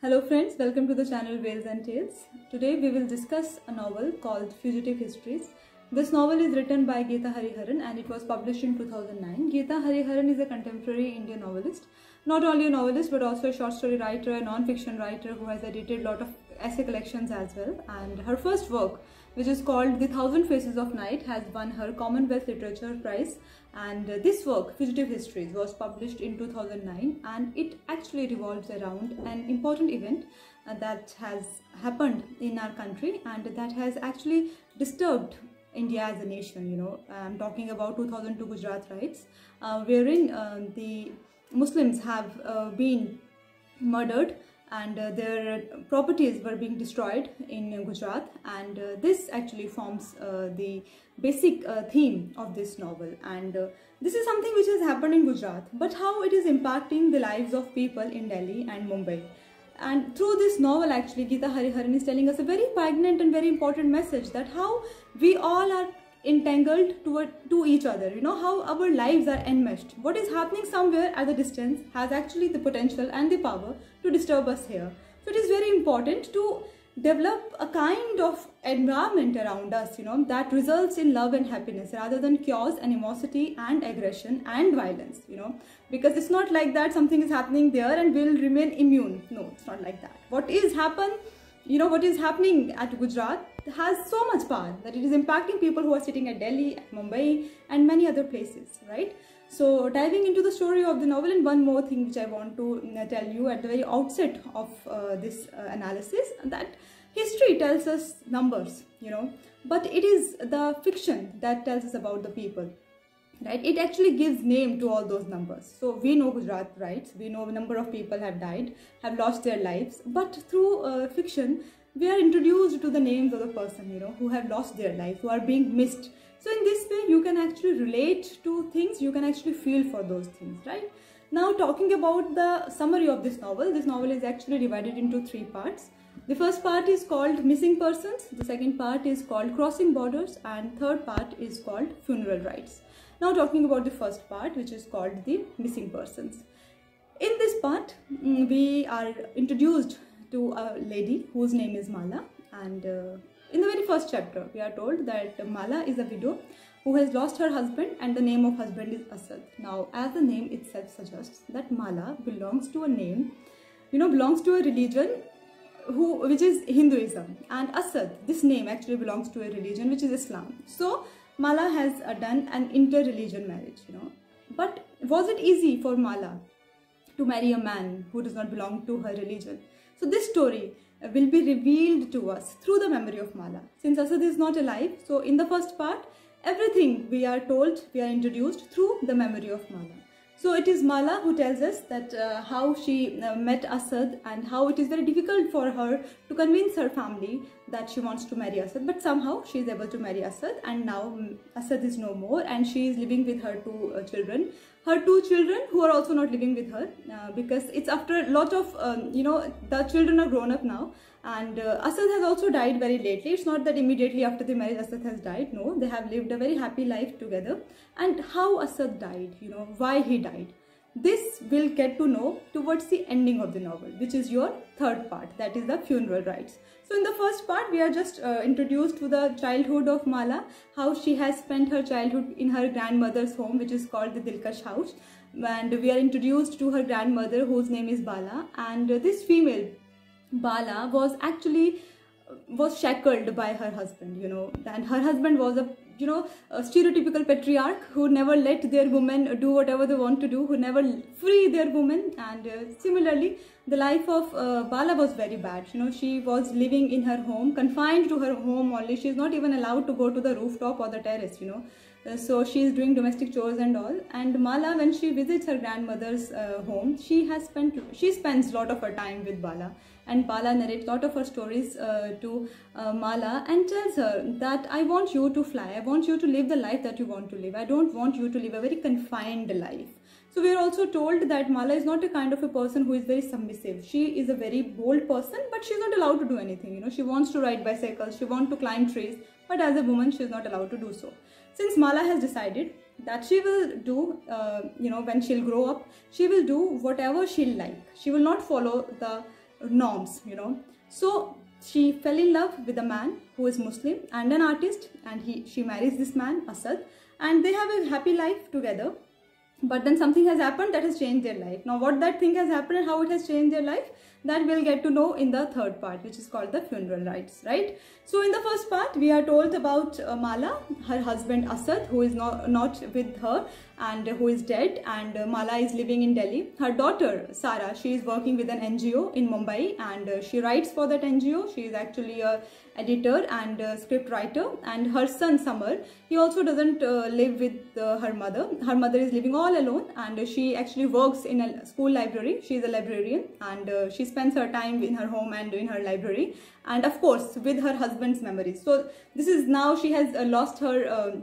Hello friends, welcome to the channel Vales&Tales. Today we will discuss a novel called Fugitive Histories. This novel is written by Githa Hariharan and it was published in 2009. Githa Hariharan is a contemporary Indian novelist. Not only a novelist but also a short story writer, a non-fiction writer who has edited a lot of essay collections as well. And her first work, which is called The Thousand Faces of Night, has won her Commonwealth Literature Prize. And this work, Fugitive Histories, was published in 2009 and it actually revolves around an important event that has happened in our country and that has actually disturbed India as a nation. I'm talking about 2002 Gujarat riots, wherein the Muslims have been murdered and their properties were being destroyed in Gujarat, and this actually forms the basic theme of this novel. And this is something which has happened in Gujarat, but how it is impacting the lives of people in Delhi and Mumbai. And through this novel, actually, Githa Hariharan is telling us a very poignant and very important message that how we all are entangled to each other, how our lives are enmeshed. What is happening somewhere at a distance has actually the potential and the power to disturb us here. So it is very important to develop a kind of environment around us, that results in love and happiness rather than chaos, animosity and aggression and violence, because it's not like that something is happening there and we'll remain immune. No, it's not like that. What is happening at Gujarat has so much power that it is impacting people who are sitting at Delhi, Mumbai and many other places, right? So diving into the story of the novel, and one more thing which I want to tell you at the very outset of this analysis, that history tells us numbers, but it is the fiction that tells us about the people. Right? It actually gives name to all those numbers. So we know Gujarat riots, we know a number of people have died, have lost their lives, but through fiction, we are introduced to the names of the person, who have lost their life, who are being missed. So in this way, you can actually relate to things, you can actually feel for those things, right? Now, talking about the summary of this novel is actually divided into three parts. The first part is called Missing Persons, the second part is called Crossing Borders, and third part is called Funeral Rites. Now talking about the first part, which is called the Missing Persons. In this part, we are introduced to a lady whose name is Mala, and in the very first chapter, we are told that Mala is a widow who has lost her husband and the name of husband is Asad. Now, as the name itself suggests, that Mala belongs to a name, belongs to a religion which is Hinduism, and Asad, this name actually belongs to a religion which is Islam. So Mala has done an inter-religion marriage, But was it easy for Mala to marry a man who does not belong to her religion? So this story will be revealed to us through the memory of Mala. Since Asad is not alive, so in the first part, everything we are told, we are introduced through the memory of Mala. So it is Mala who tells us that how she met Asad and how it is very difficult for her to convince her family that she wants to marry Asad, but somehow she is able to marry Asad, and now Asad is no more and she is living with her two children. Her two children who are also not living with her because it's after a lot of, the children are grown up now, and Asad has also died very lately. It's not that immediately after the marriage Asad has died. No, they have lived a very happy life together. And how Asad died, why he died, this will get to know towards the ending of the novel, which is your third part, that is the funeral rites. So in the first part, we are just introduced to the childhood of Mala, how she has spent her childhood in her grandmother's home, which is called the Dilkash house. And we are introduced to her grandmother, whose name is Bala. And this female, Bala, was shackled by her husband, and her husband was a stereotypical patriarch who never let their women do whatever they want to do, who never free their women. And similarly, the life of Bala was very bad. She was living in her home, confined to her home only. She is not even allowed to go to the rooftop or the terrace, so she is doing domestic chores and all. And Mala, when she visits her grandmother's home, she spends a lot of her time with Bala. And Bala narrates a lot of her stories to Mala and tells her that I want you to fly, I want you to live the life that you want to live. I don't want you to live a very confined life. So we are also told that Mala is not a kind of a person who is very submissive. She is a very bold person, but she is not allowed to do anything. She wants to ride bicycles, she wants to climb trees, but as a woman she is not allowed to do so. Since Mala has decided that she will do, when she'll grow up, she will do whatever she'll like. She will not follow the norms, you know. So she fell in love with a man who is Muslim and an artist, and she marries this man, Asad, and they have a happy life together. But then something has happened that has changed their life. Now what that thing has happened and how it has changed their life, that we'll get to know in the third part, which is called the funeral rites, right? So in the first part, we are told about Mala, her husband Asad, who is not with her and who is dead, and Mala is living in Delhi. Her daughter Sara, she is working with an NGO in Mumbai, and she writes for that NGO. She is actually a editor and script writer. And her son Samar, he also doesn't live with her mother. Her mother is living all alone, and she actually works in a school library. She is a librarian, and she spends her time in her home and in her library, and of course with her husband's memories. So this is, now she has lost her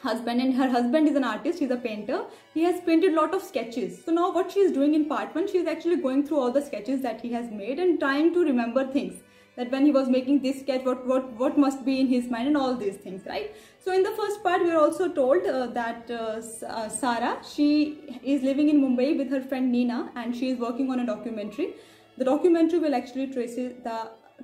husband, and her husband is an artist, he's a painter. He has painted a lot of sketches. So now what she is doing in part 1, she is actually going through all the sketches that he has made and trying to remember things, that when he was making this sketch, what must be in his mind, and all these things, right? So in the first part, we are also told that Sara, she is living in Mumbai with her friend Nina, and she is working on a documentary. The documentary will actually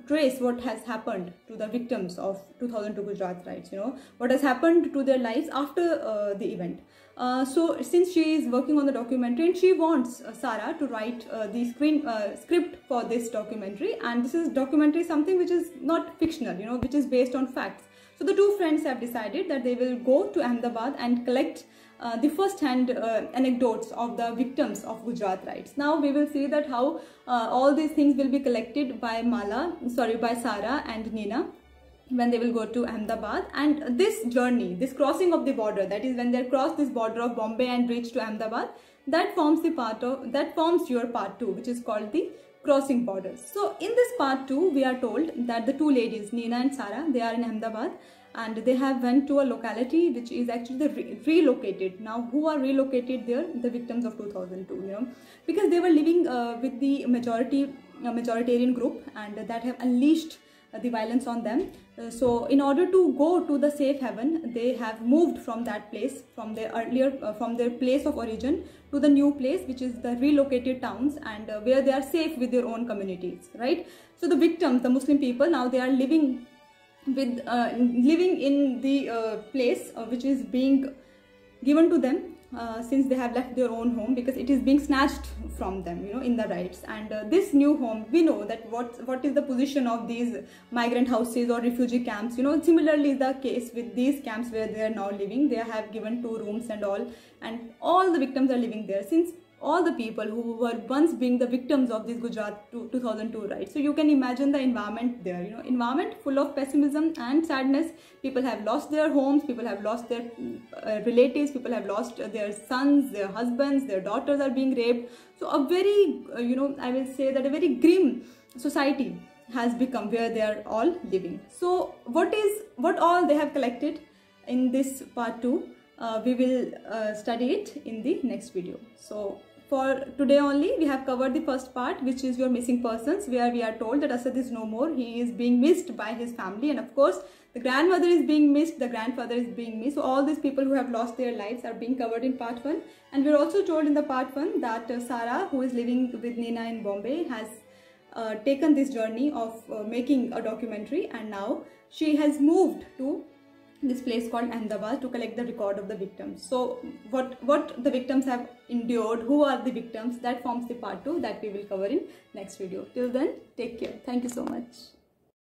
trace what has happened to the victims of 2002 Gujarat riots, you know, what has happened to their lives after the event. So since she is working on the documentary, and she wants Sara to write the script for this documentary, and this is documentary something which is not fictional, you know, which is based on facts. So the two friends have decided that they will go to Ahmedabad and collect the first-hand anecdotes of the victims of Gujarat riots. Now we will see that how all these things will be collected by Sara and Nina when they will go to Ahmedabad. And this journey, this crossing of the border, that is when they cross this border of Bombay and reach to Ahmedabad, that forms your part 2, which is called the crossing borders. So in this part 2, we are told that the two ladies, Nina and Sara, they are in Ahmedabad, and they have went to a locality which is actually relocated. Now who are relocated there? The victims of 2002, you know, because they were living with the majoritarian group, and that have unleashed the violence on them. So in order to go to the safe haven, they have moved from that place, from their place of origin, to the new place, which is the relocated towns, and where they are safe with their own communities, right? So the victims, the Muslim people, now they are living in the place which is being given to them since they have left their own home, because it is being snatched from them, you know, in the riots. And this new home, we know that what is the position of these migrant houses or refugee camps, you know. Similarly is the case with these camps where they are now living. They have given 2 rooms and all the victims are living there, since all the people who were once being the victims of this Gujarat 2002 riots. So you can imagine the environment there, you know, environment full of pessimism and sadness. People have lost their homes, people have lost their relatives, people have lost their sons, their husbands, their daughters are being raped. So a very, you know, I will say that a very grim society has become where they are all living. So what all they have collected in this part 2, we will study it in the next video. So for today only, we have covered the first part, which is your missing persons, where we are told that Asad is no more. He is being missed by his family, and of course the grandmother is being missed, the grandfather is being missed. So all these people who have lost their lives are being covered in part 1. And we are also told in the part 1 that Sara, who is living with Nina in Bombay, has taken this journey of making a documentary, and now she has moved to this place called Ahmedabad to collect the record of the victims. So what the victims have endured, who are the victims, that forms the part 2 that we will cover in next video. Till then, take care. Thank you so much.